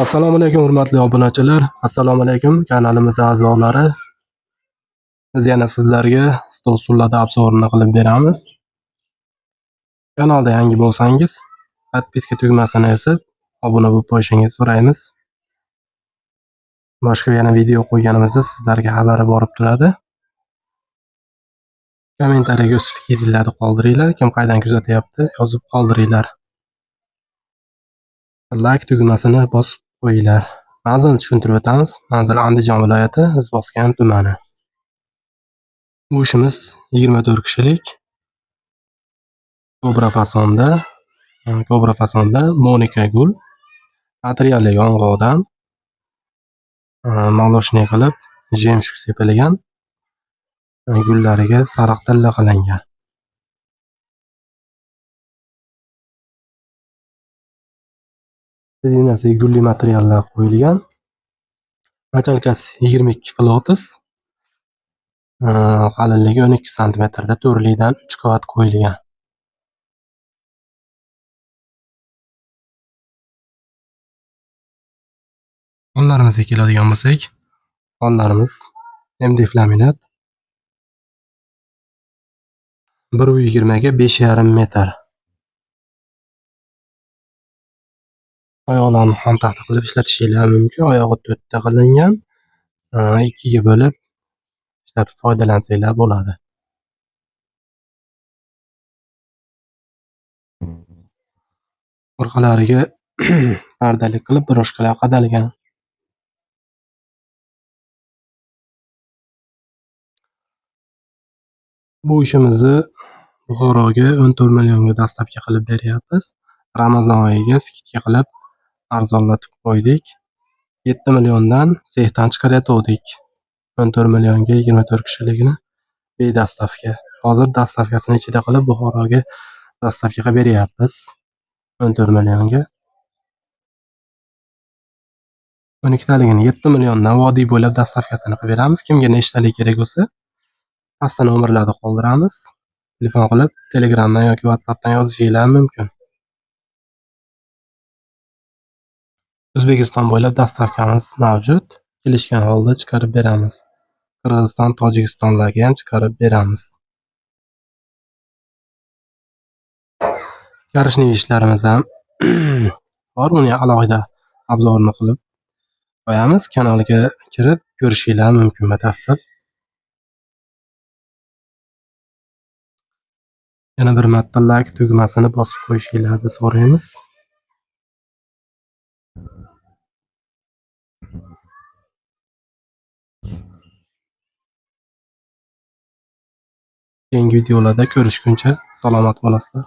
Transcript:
Assalomu alaykum hurmatli obunachilar. Assalomu alaykum kanalimiz a'zolari. Biz yana sizlarga stol stullarda obzorini qilib beramiz. Kanalda yangi bo'lsangiz, podpiska tugmasini bosib, obuna bo'lib qo'yishingizni so'raymiz. Boshqa yana video qo'yganimizda sizlarga xabari borib turadi. Kommentariyaga o'z fikringizni qoldiringlar. Kim qaydan kuzatyapti, yozib qoldiringlar. Like tugmasini bosib qo'yinglar. Manzilni tushuntirib o'tamiz. Manzil Andijon viloyati, Izboskan tumani. Bu ishimiz 24 kishilik Kobra fasonda Monika gul materiali yong'oqdan maloshniy qilib jemshug sepilgan, gullariga sariq tilla qilingan. Seriyasiga gulli materiallar qo'yilgan. Machalkasi 22 flotis, qalinligi 12 sm da to'rlidan 3 qavat qo'yilgan. Xonlarimizga keladigan bo'lsak, xonlarimiz MDF laminat 1.20 ga 5.5 metr. Oyoqlarni xom taxta qilib ishlatishingiz mumkin. Oyog'i 4 ta qilingan, 2 ga bo'lib ishlatib foydalansanglar bo'ladi. Orqalariga pardalik qilib broshkalar qadalgan. Bu ishimizni Buxoroga 14 millionga dastavka qilib beryapmiz. Ramazon oyiga skidka qilib arzonlatib qo'ydik. 7 milliondan sexdan chiqarayotgandik. 14 millionga 24 kishiligini bedastavka. Hozir dastavkasini ichida qilib Buxoroga dastavka qilib beryapmiz. 14 millionga. 12 taligini 7 milliondan vodiy bo'ylab dastavkasini qilib beramiz. Kimga nechtalik kerak bo'lsa, pastda nomerlarni qoldiramiz. Telefon qilib, Telegramdan yoki WhatsAppdan yozishingiz mumkin. O'zbekiston bo'ylab dastavkamiz mavjud. Kelishgan holda chiqarib beramiz. Qirg'iziston, Tojikistonlarga ham chiqarib beramiz. Karishning ishlarimiz ham bor, uni alohida obzorini qilib qo'yamiz. Kanalga kirib ko'rishingiz mumkin batafsil. Yana bir marta like tugmasini bosib qo'yishingizni so'raymiz. Keyingi videolarda ko'rishguncha salomat bo'lasizlar.